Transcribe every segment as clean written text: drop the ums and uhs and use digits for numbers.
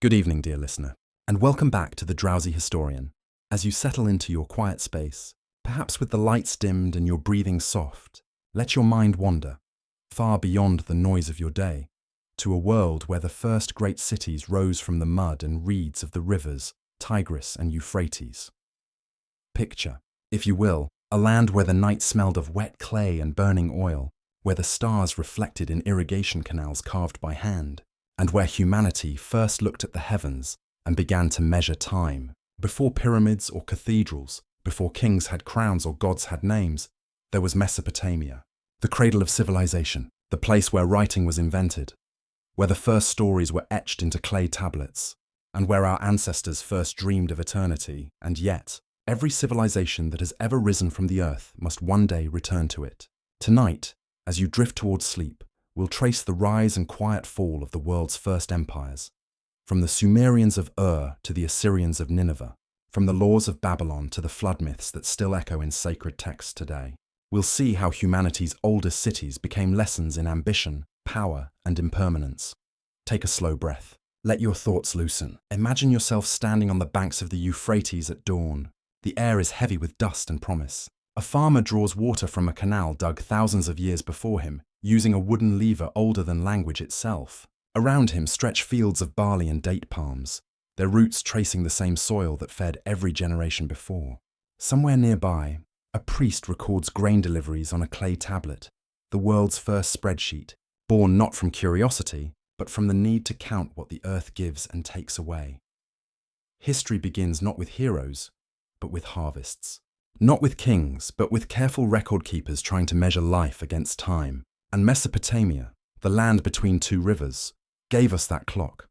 Good evening, dear listener, and welcome back to the Drowzy Historian. As you settle into your quiet space, perhaps with the lights dimmed and your breathing soft, let your mind wander, far beyond the noise of your day, to a world where the first great cities rose from the mud and reeds of the rivers Tigris and Euphrates. Picture, if you will, a land where the night smelled of wet clay and burning oil, where the stars reflected in irrigation canals carved by hand, and where humanity first looked at the heavens and began to measure time. Before pyramids or cathedrals, before kings had crowns or gods had names, there was Mesopotamia, the cradle of civilization, the place where writing was invented, where the first stories were etched into clay tablets, and where our ancestors first dreamed of eternity. And yet, every civilization that has ever risen from the earth must one day return to it. Tonight, as you drift towards sleep, we'll trace the rise and quiet fall of the world's first empires, from the Sumerians of Ur to the Assyrians of Nineveh, from the laws of Babylon to the flood myths that still echo in sacred texts today. We'll see how humanity's oldest cities became lessons in ambition, power, and impermanence. Take a slow breath. Let your thoughts loosen. Imagine yourself standing on the banks of the Euphrates at dawn. The air is heavy with dust and promise. A farmer draws water from a canal dug thousands of years before him, using a wooden lever older than language itself. Around him stretch fields of barley and date palms, their roots tracing the same soil that fed every generation before. Somewhere nearby, a priest records grain deliveries on a clay tablet, the world's first spreadsheet, born not from curiosity, but from the need to count what the earth gives and takes away. History begins not with heroes, but with harvests. Not with kings, but with careful record keepers trying to measure life against time. And Mesopotamia, the land between two rivers, gave us that clock.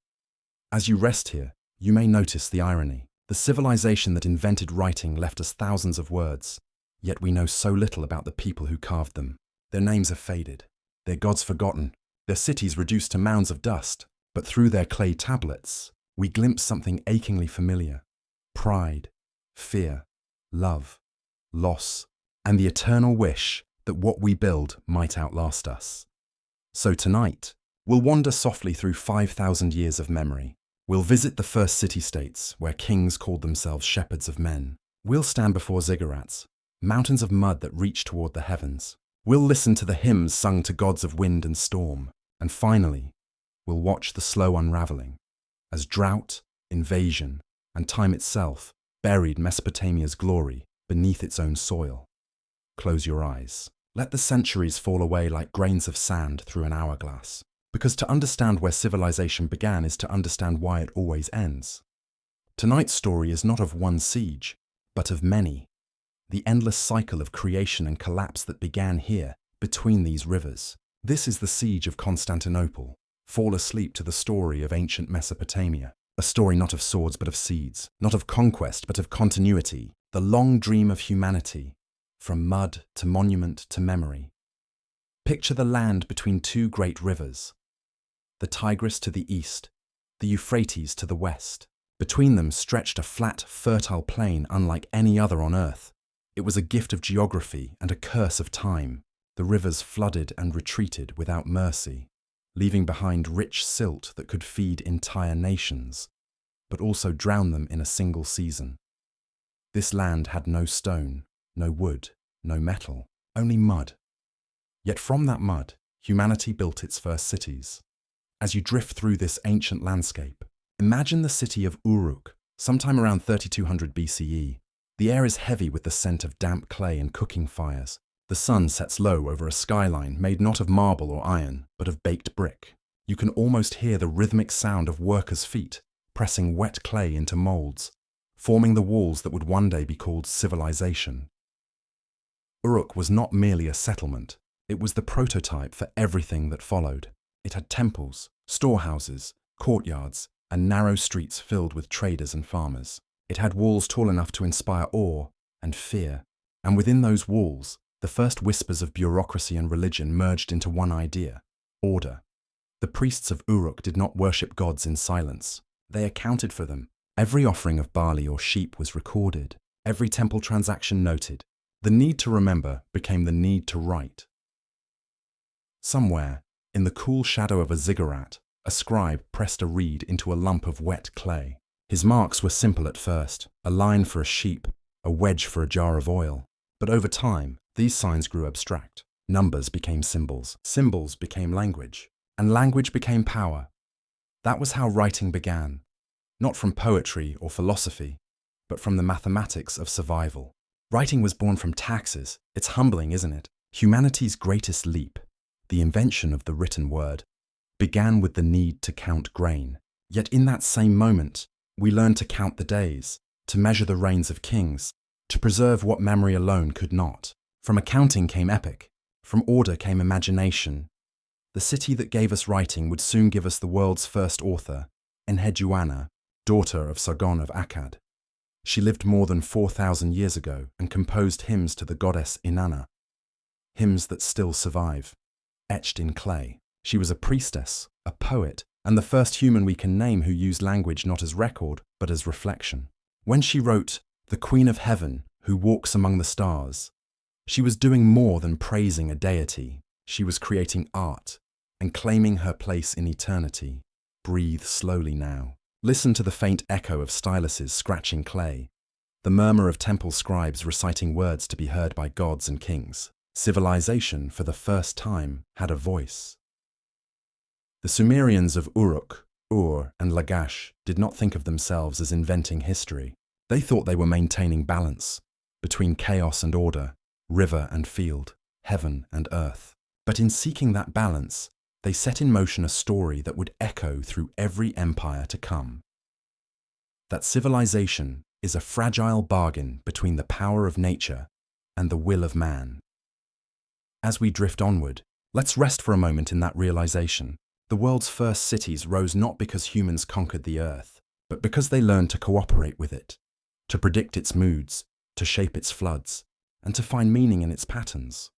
As you rest here, you may notice the irony. The civilization that invented writing left us thousands of words, yet we know so little about the people who carved them. Their names have faded, their gods forgotten, their cities reduced to mounds of dust, but through their clay tablets, we glimpse something achingly familiar: pride, fear, love, loss, and the eternal wish that what we build might outlast us. So tonight, we'll wander softly through 5,000 years of memory. We'll visit the first city-states where kings called themselves shepherds of men. We'll stand before ziggurats, mountains of mud that reach toward the heavens. We'll listen to the hymns sung to gods of wind and storm. And finally, we'll watch the slow unraveling as drought, invasion, and time itself buried Mesopotamia's glory beneath its own soil. Close your eyes. Let the centuries fall away like grains of sand through an hourglass. Because to understand where civilization began is to understand why it always ends. Tonight's story is not of one siege, but of many. The endless cycle of creation and collapse that began here, between these rivers. This is the siege of Constantinople. Fall asleep to the story of ancient Mesopotamia. A story not of swords but of seeds, not of conquest but of continuity. The long dream of humanity, from mud to monument to memory. Picture the land between two great rivers, the Tigris to the east, the Euphrates to the west. Between them stretched a flat, fertile plain unlike any other on earth. It was a gift of geography and a curse of time. The rivers flooded and retreated without mercy, leaving behind rich silt that could feed entire nations, but also drown them in a single season. This land had no stone, no wood, no metal, only mud. Yet from that mud, humanity built its first cities. As you drift through this ancient landscape, imagine the city of Uruk, sometime around 3200 BCE. The air is heavy with the scent of damp clay and cooking fires. The sun sets low over a skyline made not of marble or iron, but of baked brick. You can almost hear the rhythmic sound of workers' feet pressing wet clay into molds, forming the walls that would one day be called civilization. Uruk was not merely a settlement, it was the prototype for everything that followed. It had temples, storehouses, courtyards, and narrow streets filled with traders and farmers. It had walls tall enough to inspire awe and fear, and within those walls, the first whispers of bureaucracy and religion merged into one idea: order. The priests of Uruk did not worship gods in silence. They accounted for them. Every offering of barley or sheep was recorded, every temple transaction noted. The need to remember became the need to write. Somewhere, in the cool shadow of a ziggurat, A scribe pressed a reed into a lump of wet clay. His marks were simple at first, a line for a sheep, a wedge for a jar of oil. But over time, these signs grew abstract. Numbers became symbols, symbols became language, and language became power. That was how writing began, not from poetry or philosophy, but from the mathematics of survival. Writing was born from taxes. It's humbling, isn't it? Humanity's greatest leap, the invention of the written word, began with the need to count grain. Yet in that same moment, we learned to count the days, to measure the reigns of kings, to preserve what memory alone could not. From accounting came epic, from order came imagination. The city that gave us writing would soon give us the world's first author, Enheduanna, daughter of Sargon of Akkad. She lived more than 4,000 years ago and composed hymns to the goddess Inanna, hymns that still survive, etched in clay. She was a priestess, a poet, and the first human we can name who used language not as record, but as reflection. When she wrote, "The Queen of Heaven, who walks among the stars," she was doing more than praising a deity. She was creating art and claiming her place in eternity. Breathe slowly now. Listen to the faint echo of styluses scratching clay, the murmur of temple scribes reciting words to be heard by gods and kings. Civilization, for the first time, had a voice. The Sumerians of Uruk, Ur, and Lagash did not think of themselves as inventing history. They thought they were maintaining balance between chaos and order, river and field, heaven and earth. But in seeking that balance, they set in motion a story that would echo through every empire to come. That civilization is a fragile bargain between the power of nature and the will of man. As we drift onward, let's rest for a moment in that realization. The world's first cities rose not because humans conquered the earth, but because they learned to cooperate with it, to predict its moods, to shape its floods, and to find meaning in its patterns.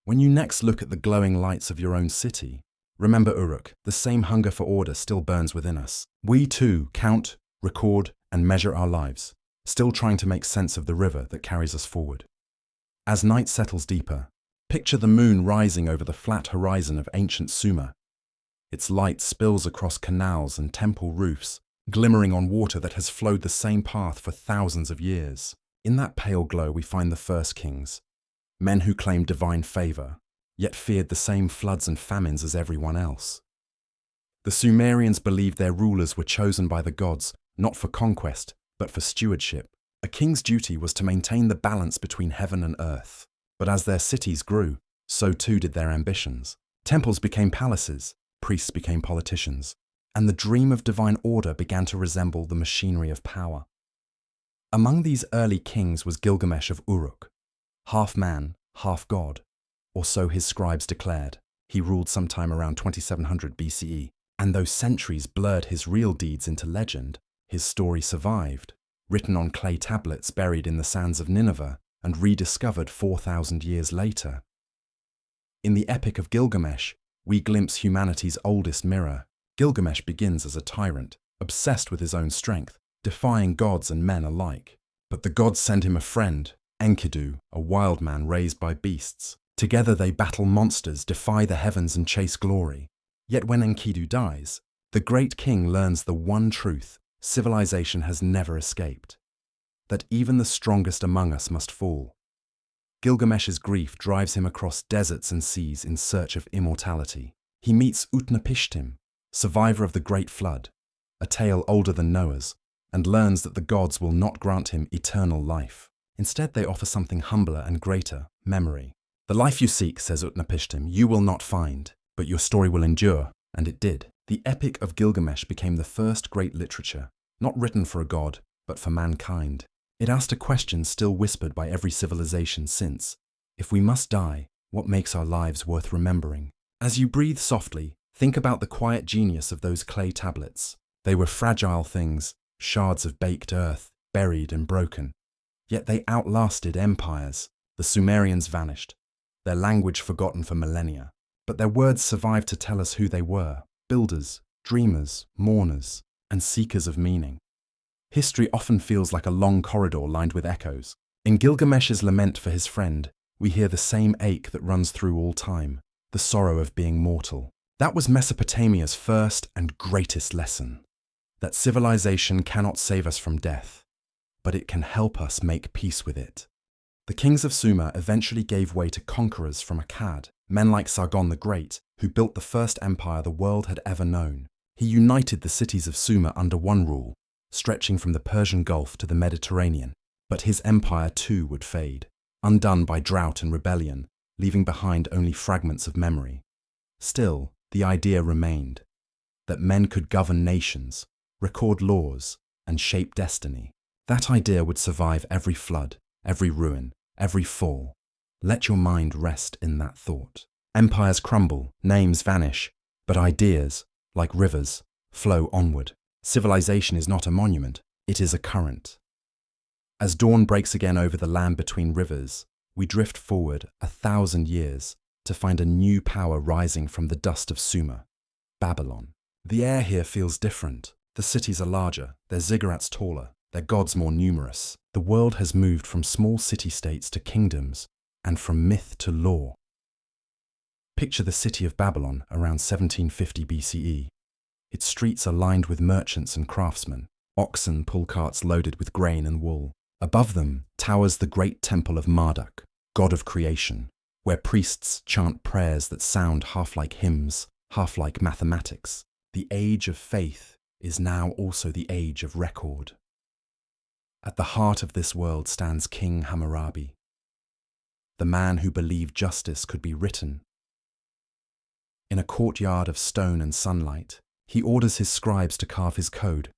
When you next look at the glowing lights of your own city, remember Uruk, the same hunger for order still burns within us. We too count, record, and measure our lives, still trying to make sense of the river that carries us forward. As night settles deeper, picture the moon rising over the flat horizon of ancient Sumer. Its light spills across canals and temple roofs, glimmering on water that has flowed the same path for thousands of years. In that pale glow we find the first kings, men who claimed divine favor, yet feared the same floods and famines as everyone else. The Sumerians believed their rulers were chosen by the gods, not for conquest, but for stewardship. A king's duty was to maintain the balance between heaven and earth. But as their cities grew, so too did their ambitions. Temples became palaces, priests became politicians, and the dream of divine order began to resemble the machinery of power. Among these early kings was Gilgamesh of Uruk, half man, half god, or so his scribes declared. He ruled sometime around 2700 BCE, and though centuries blurred his real deeds into legend, his story survived, written on clay tablets buried in the sands of Nineveh and rediscovered 4,000 years later. In the Epic of Gilgamesh, we glimpse humanity's oldest mirror. Gilgamesh begins as a tyrant, obsessed with his own strength, defying gods and men alike. But the gods send him a friend, Enkidu, a wild man raised by beasts. Together they battle monsters, defy the heavens and chase glory. Yet when Enkidu dies, the great king learns the one truth civilization has never escaped: that even the strongest among us must fall. Gilgamesh's grief drives him across deserts and seas in search of immortality. He meets Utnapishtim, survivor of the Great Flood, a tale older than Noah's, and learns that the gods will not grant him eternal life. Instead, they offer something humbler and greater: memory. "The life you seek," says Utnapishtim, "you will not find, but your story will endure." And it did. The Epic of Gilgamesh became the first great literature, not written for a god, but for mankind. It asked a question still whispered by every civilization since: if we must die, what makes our lives worth remembering? As you breathe softly, think about the quiet genius of those clay tablets. They were fragile things, shards of baked earth, buried and broken. Yet they outlasted empires. The Sumerians vanished, their language forgotten for millennia. But their words survived to tell us who they were: builders, dreamers, mourners, and seekers of meaning. History often feels like a long corridor lined with echoes. In Gilgamesh's lament for his friend, we hear the same ache that runs through all time: the sorrow of being mortal. That was Mesopotamia's first and greatest lesson, that civilization cannot save us from death, but it can help us make peace with it. The kings of Sumer eventually gave way to conquerors from Akkad, men like Sargon the Great, who built the first empire the world had ever known. He united the cities of Sumer under one rule, stretching from the Persian Gulf to the Mediterranean. But his empire too would fade, undone by drought and rebellion, leaving behind only fragments of memory. Still, the idea remained, that men could govern nations, record laws, and shape destiny. That idea would survive every flood, every ruin, every fall. Let your mind rest in that thought. Empires crumble, names vanish, but ideas, like rivers, flow onward. Civilization is not a monument, it is a current. As dawn breaks again over the land between rivers, we drift forward 1,000 years to find a new power rising from the dust of Sumer, Babylon. The air here feels different. The cities are larger, their ziggurats taller, their gods more numerous. The world has moved from small city-states to kingdoms, and from myth to law. Picture the city of Babylon around 1750 BCE. Its streets are lined with merchants and craftsmen. Oxen pull carts loaded with grain and wool. Above them towers the great temple of Marduk, god of creation, where priests chant prayers that sound half like hymns, half like mathematics. The age of faith is now also the age of record. At the heart of this world stands King Hammurabi, the man who believed justice could be written. In a courtyard of stone and sunlight, he orders his scribes to carve his code,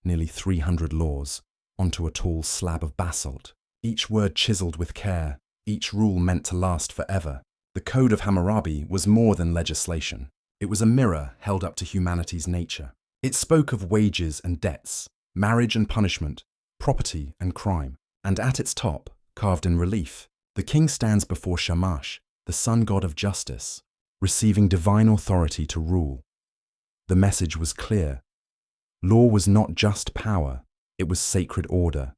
nearly 300 laws, onto a tall slab of basalt, each word chiseled with care, each rule meant to last forever. The Code of Hammurabi was more than legislation. It was a mirror held up to humanity's nature. It spoke of wages and debts, marriage and punishment, property and crime, and at its top, carved in relief, the king stands before Shamash, the sun god of justice, receiving divine authority to rule. The message was clear. Law was not just power, it was sacred order.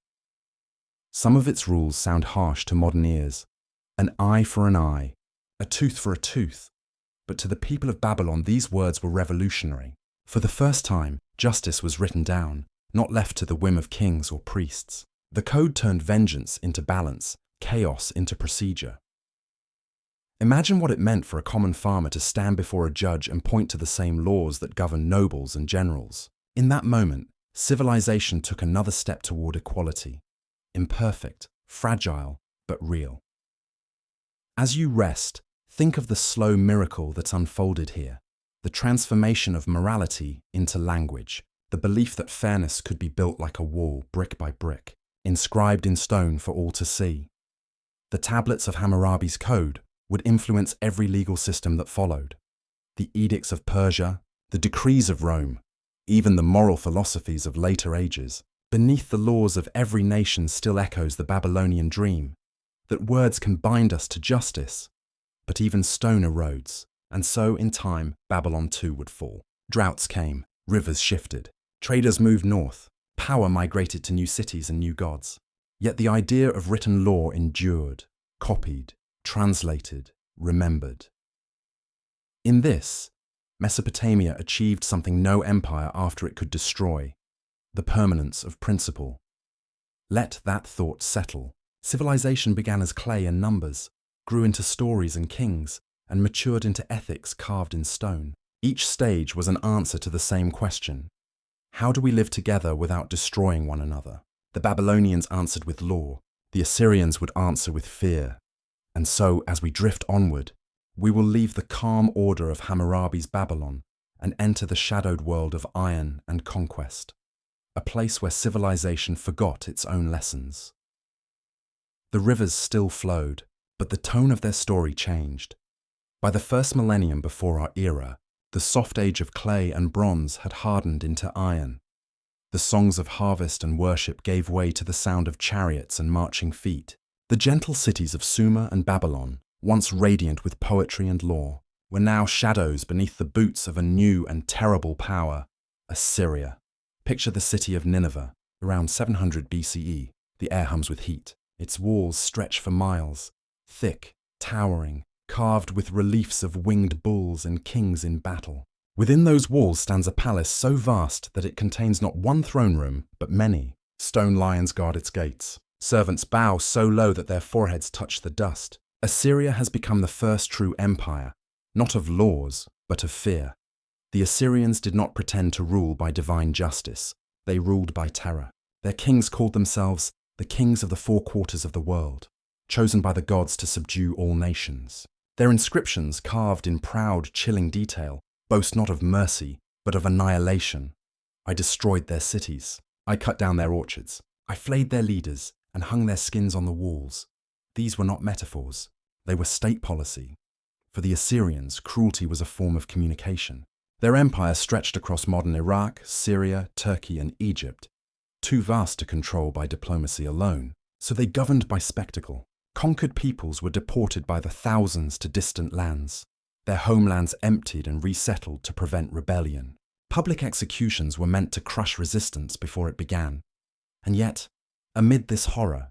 Some of its rules sound harsh to modern ears. An eye for an eye, a tooth for a tooth. But to the people of Babylon, these words were revolutionary. For the first time, justice was written down, not left to the whim of kings or priests. The code turned vengeance into balance, chaos into procedure. Imagine what it meant for a common farmer to stand before a judge and point to the same laws that govern nobles and generals. In that moment, civilization took another step toward equality. Imperfect, fragile, but real. As you rest, think of the slow miracle that unfolded here. The transformation of morality into language. The belief that fairness could be built like a wall, brick by brick, inscribed in stone for all to see. The tablets of Hammurabi's code would influence every legal system that followed. The edicts of Persia, the decrees of Rome, even the moral philosophies of later ages. Beneath the laws of every nation still echoes the Babylonian dream, that words can bind us to justice, but even stone erodes, and so in time Babylon too would fall. Droughts came, rivers shifted, traders moved north, power migrated to new cities and new gods. Yet the idea of written law endured, copied, translated, remembered. In this, Mesopotamia achieved something no empire after it could destroy: the permanence of principle. Let that thought settle. Civilization began as clay and numbers, grew into stories and kings, and matured into ethics carved in stone. Each stage was an answer to the same question: how do we live together without destroying one another? The Babylonians answered with law, the Assyrians would answer with fear. And so, as we drift onward, we will leave the calm order of Hammurabi's Babylon and enter the shadowed world of iron and conquest, a place where civilization forgot its own lessons. The rivers still flowed, but the tone of their story changed. By the first millennium before our era, the soft age of clay and bronze had hardened into iron. The songs of harvest and worship gave way to the sound of chariots and marching feet. The gentle cities of Sumer and Babylon, once radiant with poetry and law, were now shadows beneath the boots of a new and terrible power, Assyria. Picture the city of Nineveh, around 700 BCE. The air hums with heat. Its walls stretch for miles, thick, towering, carved with reliefs of winged bulls and kings in battle. Within those walls stands a palace so vast that it contains not one throne room, but many. Stone lions guard its gates. Servants bow so low that their foreheads touch the dust. Assyria has become the first true empire, not of laws, but of fear. The Assyrians did not pretend to rule by divine justice. They ruled by terror. Their kings called themselves the kings of the four quarters of the world, chosen by the gods to subdue all nations. Their inscriptions, carved in proud, chilling detail, boast not of mercy, but of annihilation. I destroyed their cities. I cut down their orchards. I flayed their leaders and hung their skins on the walls. These were not metaphors. They were state policy. For the Assyrians, cruelty was a form of communication. Their empire stretched across modern Iraq, Syria, Turkey, and Egypt, too vast to control by diplomacy alone. So they governed by spectacle. Conquered peoples were deported by the thousands to distant lands, their homelands emptied and resettled to prevent rebellion. Public executions were meant to crush resistance before it began. And yet, amid this horror,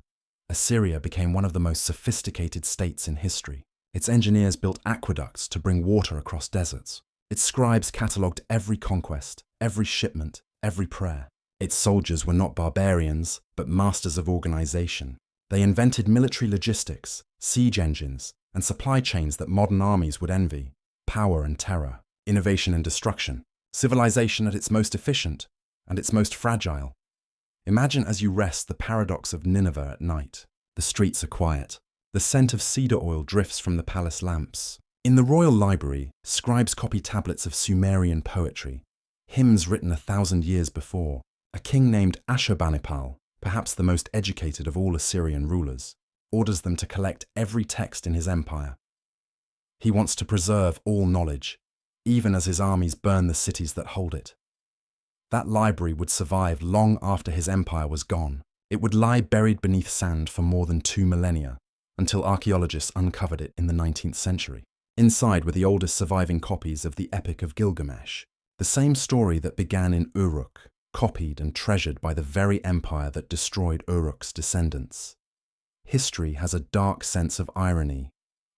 Assyria became one of the most sophisticated states in history. Its engineers built aqueducts to bring water across deserts. Its scribes catalogued every conquest, every shipment, every prayer. Its soldiers were not barbarians, but masters of organization. They invented military logistics, siege engines, and supply chains that modern armies would envy. Power and terror, innovation and destruction, civilization at its most efficient and its most fragile. Imagine as you rest the paradox of Nineveh at night. The streets are quiet. The scent of cedar oil drifts from the palace lamps. In the royal library, scribes copy tablets of Sumerian poetry, hymns written 1,000 years before. A king named Ashurbanipal, perhaps the most educated of all Assyrian rulers, orders them to collect every text in his empire. He wants to preserve all knowledge, even as his armies burn the cities that hold it. That library would survive long after his empire was gone. It would lie buried beneath sand for more than 2 millennia, until archaeologists uncovered it in the 19th century. Inside were the oldest surviving copies of the Epic of Gilgamesh, the same story that began in Uruk, copied and treasured by the very empire that destroyed Uruk's descendants. History has a dark sense of irony.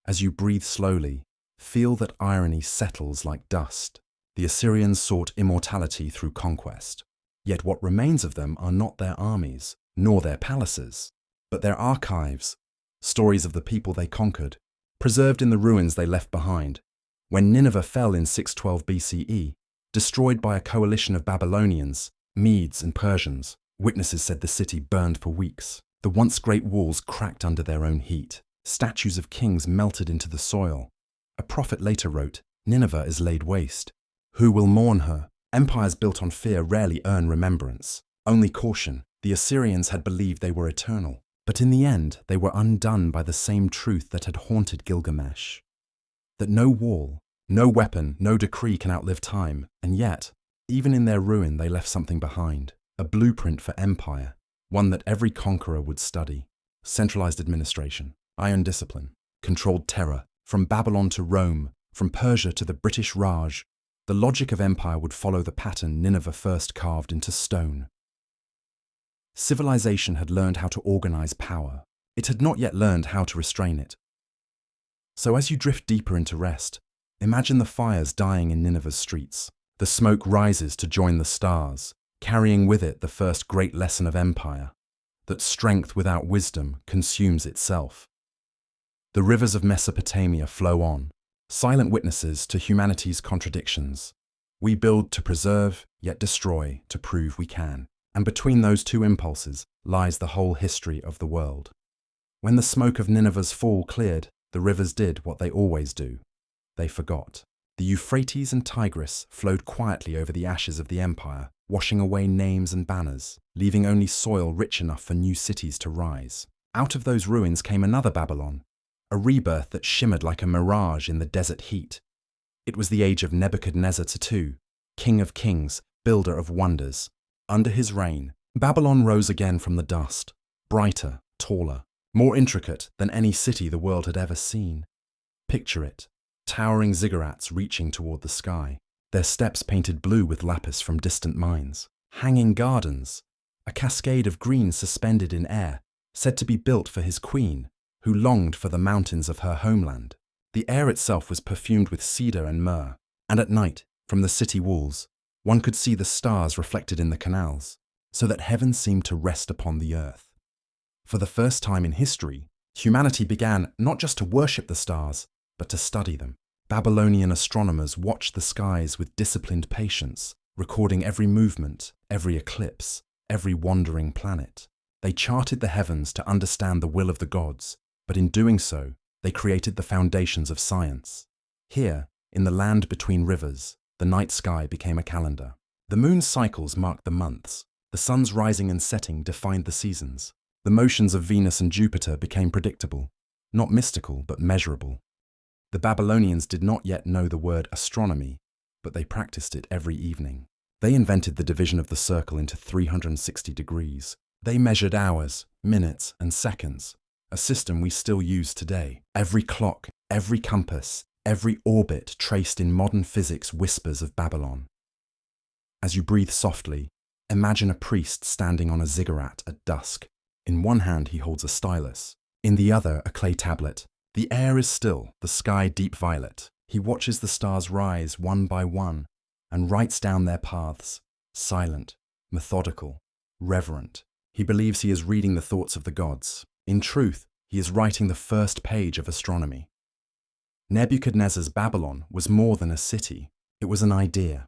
As you breathe slowly, feel that irony settles like dust. The Assyrians sought immortality through conquest. Yet what remains of them are not their armies, nor their palaces, but their archives, stories of the people they conquered, preserved in the ruins they left behind. When Nineveh fell in 612 BCE, destroyed by a coalition of Babylonians, Medes and Persians, witnesses said the city burned for weeks. The once great walls cracked under their own heat. Statues of kings melted into the soil. A prophet later wrote, "Nineveh is laid waste. Who will mourn her? Empires built on fear rarely earn remembrance. Only caution. The Assyrians had believed they were eternal. But in the end, they were undone by the same truth that had haunted Gilgamesh. That no wall, no weapon, no decree can outlive time. And yet, even in their ruin, they left something behind. A blueprint for empire. One that every conqueror would study. Centralized administration, iron discipline, controlled terror. From Babylon to Rome, from Persia to the British Raj, the logic of empire would follow the pattern Nineveh first carved into stone. Civilization had learned how to organize power. It had not yet learned how to restrain it. So as you drift deeper into rest, imagine the fires dying in Nineveh's streets. The smoke rises to join the stars, carrying with it the first great lesson of empire, that strength without wisdom consumes itself. The rivers of Mesopotamia flow on, silent witnesses to humanity's contradictions. We build to preserve, yet destroy to prove we can. And between those two impulses lies the whole history of the world. When the smoke of Nineveh's fall cleared, the rivers did what they always do. They forgot. The Euphrates and Tigris flowed quietly over the ashes of the empire, washing away names and banners, leaving only soil rich enough for new cities to rise. Out of those ruins came another Babylon, a rebirth that shimmered like a mirage in the desert heat. It was the age of Nebuchadnezzar II, king of kings, builder of wonders. Under his reign, Babylon rose again from the dust, brighter, taller, more intricate than any city the world had ever seen. Picture it, towering ziggurats reaching toward the sky, their steps painted blue with lapis from distant mines, hanging gardens, a cascade of green suspended in air, said to be built for his queen, who longed for the mountains of her homeland. The air itself was perfumed with cedar and myrrh, and at night, from the city walls, one could see the stars reflected in the canals, so that heaven seemed to rest upon the earth. For the first time in history, humanity began not just to worship the stars, but to study them. Babylonian astronomers watched the skies with disciplined patience, recording every movement, every eclipse, every wandering planet. They charted the heavens to understand the will of the gods, but in doing so, they created the foundations of science. Here, in the land between rivers, the night sky became a calendar. The moon's cycles marked the months. The sun's rising and setting defined the seasons. The motions of Venus and Jupiter became predictable, not mystical but measurable. The Babylonians did not yet know the word astronomy, but they practiced it every evening. They invented the division of the circle into 360 degrees. They measured hours, minutes, and seconds, a system we still use today. Every clock, every compass, every orbit traced in modern physics whispers of Babylon. As you breathe softly, imagine a priest standing on a ziggurat at dusk. In one hand he holds a stylus, in the other a clay tablet. The air is still, the sky deep violet. He watches the stars rise one by one and writes down their paths, silent, methodical, reverent. He believes he is reading the thoughts of the gods. In truth, he is writing the first page of astronomy. Nebuchadnezzar's Babylon was more than a city. It was an idea.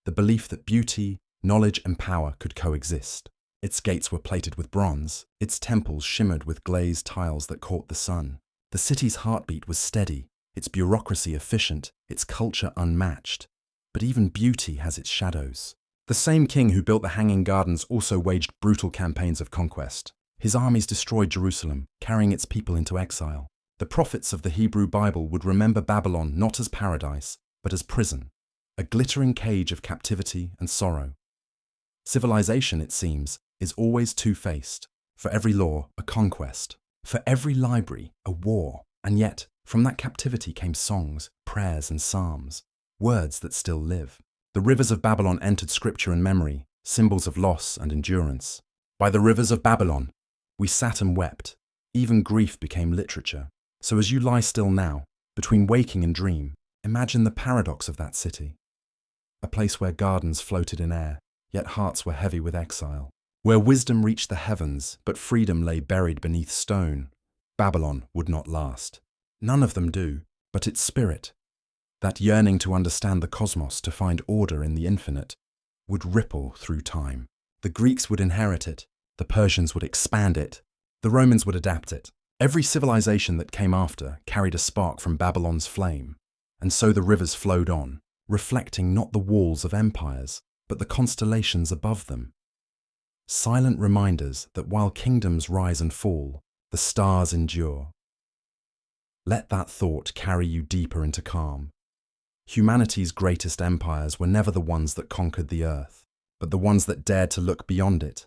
The belief that beauty, knowledge, and power could coexist. Its gates were plated with bronze. Its temples shimmered with glazed tiles that caught the sun. The city's heartbeat was steady, its bureaucracy efficient, its culture unmatched. But even beauty has its shadows. The same king who built the Hanging Gardens also waged brutal campaigns of conquest. His armies destroyed Jerusalem, carrying its people into exile. The prophets of the Hebrew Bible would remember Babylon not as paradise, but as prison, a glittering cage of captivity and sorrow. Civilization, it seems, is always two-faced. For every law, a conquest. For every library, a war. And yet, from that captivity came songs, prayers, and psalms, words that still live. The rivers of Babylon entered scripture and memory, symbols of loss and endurance. By the rivers of Babylon, we sat and wept. Even grief became literature. So as you lie still now, between waking and dream, imagine the paradox of that city. A place where gardens floated in air, yet hearts were heavy with exile. Where wisdom reached the heavens, but freedom lay buried beneath stone. Babylon would not last. None of them do, but its spirit, that yearning to understand the cosmos, to find order in the infinite, would ripple through time. The Greeks would inherit it, the Persians would expand it, the Romans would adapt it. Every civilization that came after carried a spark from Babylon's flame, and so the rivers flowed on, reflecting not the walls of empires, but the constellations above them. Silent reminders that while kingdoms rise and fall, the stars endure. Let that thought carry you deeper into calm. Humanity's greatest empires were never the ones that conquered the earth, but the ones that dared to look beyond it.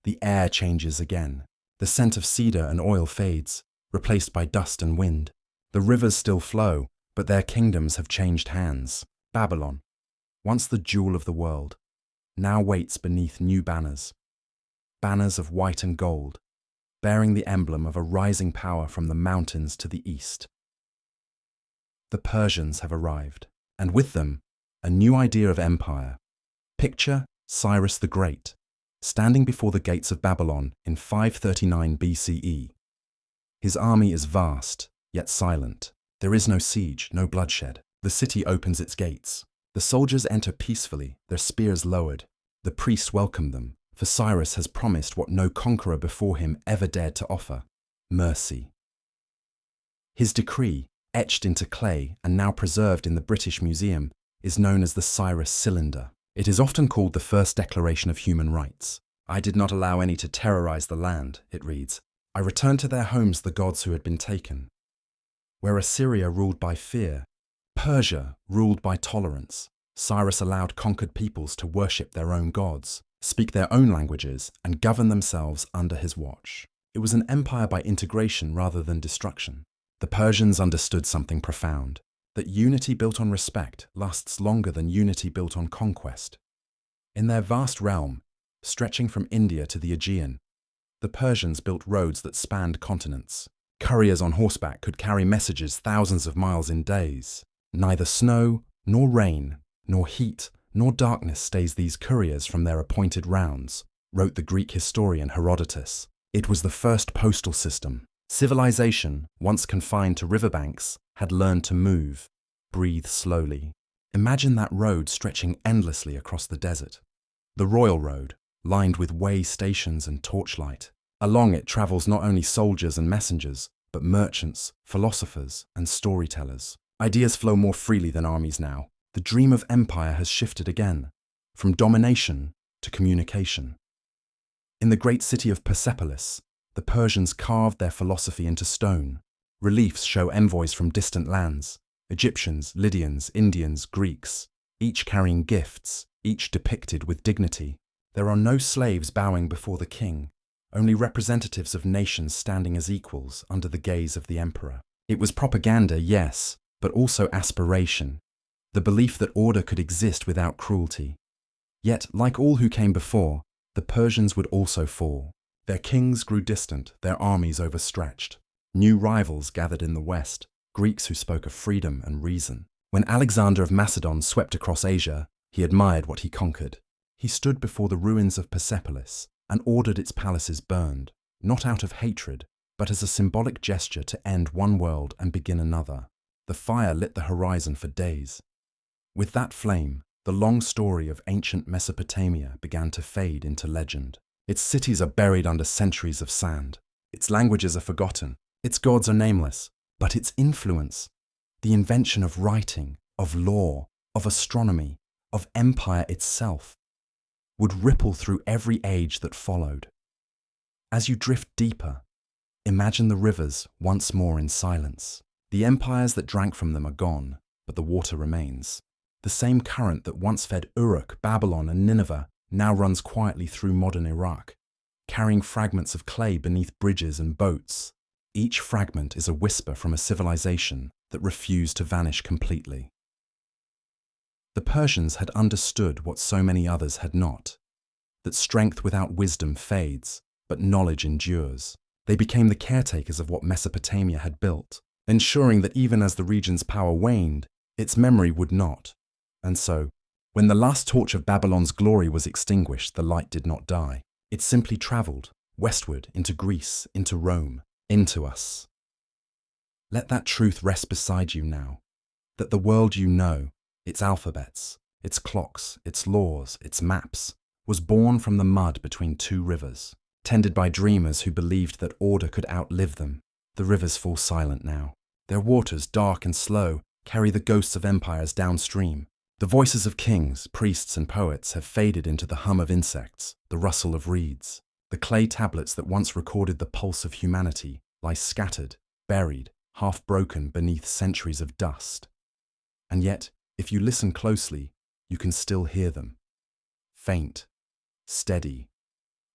The air changes again. The scent of cedar and oil fades, replaced by dust and wind. The rivers still flow, but their kingdoms have changed hands. Babylon, once the jewel of the world, now waits beneath new banners. Banners of white and gold, bearing the emblem of a rising power from the mountains to the east. The Persians have arrived, and with them, a new idea of empire. Picture Cyrus the Great, standing before the gates of Babylon in 539 BCE. His army is vast, yet silent. There is no siege, no bloodshed. The city opens its gates. The soldiers enter peacefully, their spears lowered. The priests welcome them, for Cyrus has promised what no conqueror before him ever dared to offer: mercy. His decree, etched into clay and now preserved in the British Museum, is known as the Cyrus Cylinder. It is often called the first declaration of human rights. I did not allow any to terrorize the land, it reads. I returned to their homes the gods who had been taken. Where Assyria ruled by fear, Persia ruled by tolerance. Cyrus allowed conquered peoples to worship their own gods, speak their own languages, and govern themselves under his watch. It was an empire by integration rather than destruction. The Persians understood something profound, that unity built on respect lasts longer than unity built on conquest. In their vast realm, stretching from India to the Aegean, the Persians built roads that spanned continents. Couriers on horseback could carry messages thousands of miles in days. Neither snow, nor rain, nor heat, nor darkness stays these couriers from their appointed rounds, wrote the Greek historian Herodotus. It was the first postal system. Civilization, once confined to riverbanks, had learned to move, breathe slowly. Imagine that road stretching endlessly across the desert. The Royal Road, lined with way stations and torchlight. Along it travels not only soldiers and messengers, but merchants, philosophers, and storytellers. Ideas flow more freely than armies now. The dream of empire has shifted again, from domination to communication. In the great city of Persepolis, the Persians carved their philosophy into stone. Reliefs show envoys from distant lands, Egyptians, Lydians, Indians, Greeks, each carrying gifts, each depicted with dignity. There are no slaves bowing before the king, only representatives of nations standing as equals under the gaze of the emperor. It was propaganda, yes, but also aspiration, the belief that order could exist without cruelty. Yet, like all who came before, the Persians would also fall. Their kings grew distant, their armies overstretched. New rivals gathered in the west, Greeks who spoke of freedom and reason. When Alexander of Macedon swept across Asia, he admired what he conquered. He stood before the ruins of Persepolis and ordered its palaces burned, not out of hatred, but as a symbolic gesture to end one world and begin another. The fire lit the horizon for days. With that flame, the long story of ancient Mesopotamia began to fade into legend. Its cities are buried under centuries of sand. Its languages are forgotten. Its gods are nameless. But its influence, the invention of writing, of law, of astronomy, of empire itself, would ripple through every age that followed. As you drift deeper, imagine the rivers once more in silence. The empires that drank from them are gone, but the water remains. The same current that once fed Uruk, Babylon, and Nineveh now runs quietly through modern Iraq, carrying fragments of clay beneath bridges and boats. Each fragment is a whisper from a civilization that refused to vanish completely. The Persians had understood what so many others had not, that strength without wisdom fades, but knowledge endures. They became the caretakers of what Mesopotamia had built, ensuring that even as the region's power waned, its memory would not. And so, when the last torch of Babylon's glory was extinguished, the light did not die. It simply traveled westward into Greece, into Rome, into us. Let that truth rest beside you now, that the world you know, its alphabets, its clocks, its laws, its maps, was born from the mud between two rivers, tended by dreamers who believed that order could outlive them. The rivers fall silent now. Their waters, dark and slow, carry the ghosts of empires downstream. The voices of kings, priests, and poets have faded into the hum of insects, the rustle of reeds. The clay tablets that once recorded the pulse of humanity lie scattered, buried, half broken beneath centuries of dust. And yet, if you listen closely, you can still hear them. Faint, steady,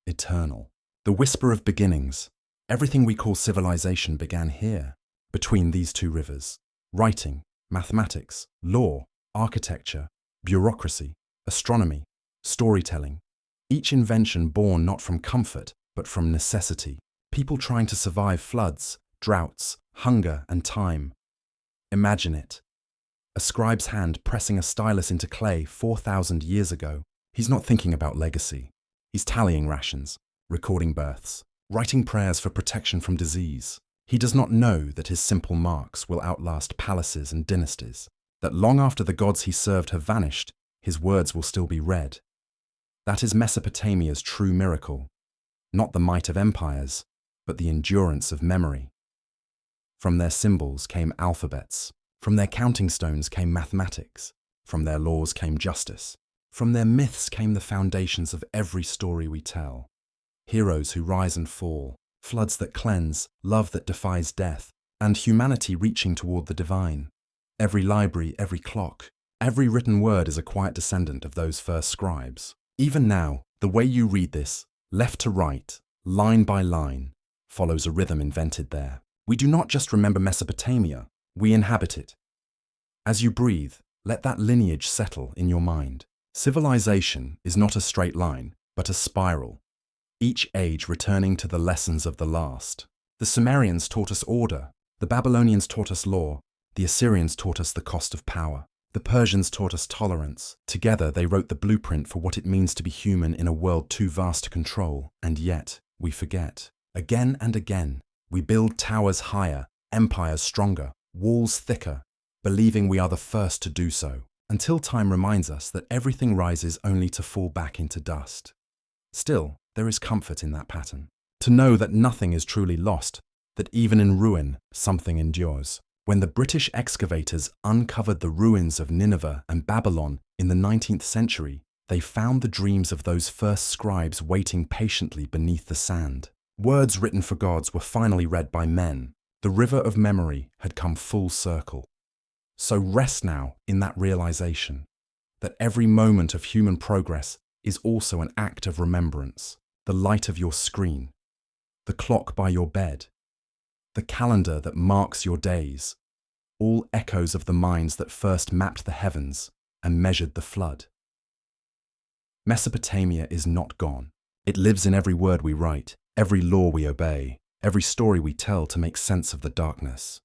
eternal. The whisper of beginnings. Everything we call civilization began here, between these two rivers. Writing, mathematics, law, architecture, bureaucracy, astronomy, storytelling. Each invention born not from comfort, but from necessity. People trying to survive floods, droughts, hunger, and time. Imagine it. A scribe's hand pressing a stylus into clay 4,000 years ago. He's not thinking about legacy. He's tallying rations, recording births, writing prayers for protection from disease. He does not know that his simple marks will outlast palaces and dynasties, that long after the gods he served have vanished, his words will still be read. That is Mesopotamia's true miracle, not the might of empires, but the endurance of memory. From their symbols came alphabets, from their counting stones came mathematics, from their laws came justice, from their myths came the foundations of every story we tell. Heroes who rise and fall, floods that cleanse, love that defies death, and humanity reaching toward the divine. Every library, every clock, every written word is a quiet descendant of those first scribes. Even now, the way you read this, left to right, line by line, follows a rhythm invented there. We do not just remember Mesopotamia, we inhabit it. As you breathe, let that lineage settle in your mind. Civilization is not a straight line, but a spiral, each age returning to the lessons of the last. The Sumerians taught us order, the Babylonians taught us law, the Assyrians taught us the cost of power. The Persians taught us tolerance. Together they wrote the blueprint for what it means to be human in a world too vast to control, and yet we forget. Again and again, we build towers higher, empires stronger, walls thicker, believing we are the first to do so, until time reminds us that everything rises only to fall back into dust. Still, there is comfort in that pattern. To know that nothing is truly lost, that even in ruin, something endures. When the British excavators uncovered the ruins of Nineveh and Babylon in the 19th century, they found the dreams of those first scribes waiting patiently beneath the sand. Words written for gods were finally read by men. The river of memory had come full circle. So rest now in that realization, that every moment of human progress is also an act of remembrance. The light of your screen, the clock by your bed, the calendar that marks your days, all echoes of the minds that first mapped the heavens and measured the flood. Mesopotamia is not gone. It lives in every word we write, every law we obey, every story we tell to make sense of the darkness.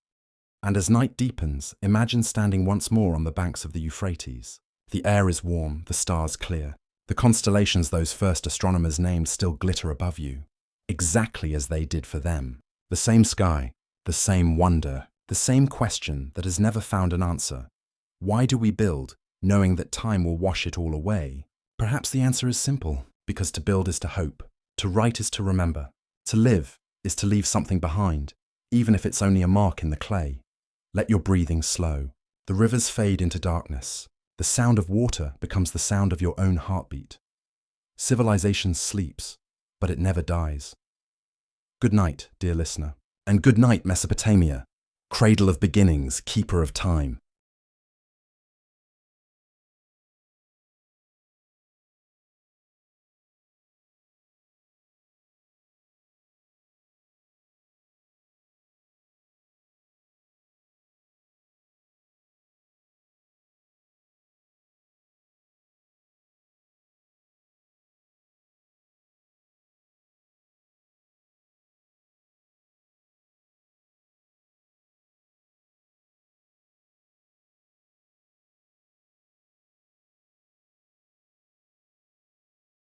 And as night deepens, imagine standing once more on the banks of the Euphrates. The air is warm, the stars clear. The constellations those first astronomers named still glitter above you, exactly as they did for them. The same sky, the same wonder, the same question that has never found an answer. Why do we build, knowing that time will wash it all away? Perhaps the answer is simple, because to build is to hope, to write is to remember, to live is to leave something behind, even if it's only a mark in the clay. Let your breathing slow. The rivers fade into darkness. The sound of water becomes the sound of your own heartbeat. Civilization sleeps, but it never dies. Good night, dear listener, and good night, Mesopotamia, cradle of beginnings, keeper of time.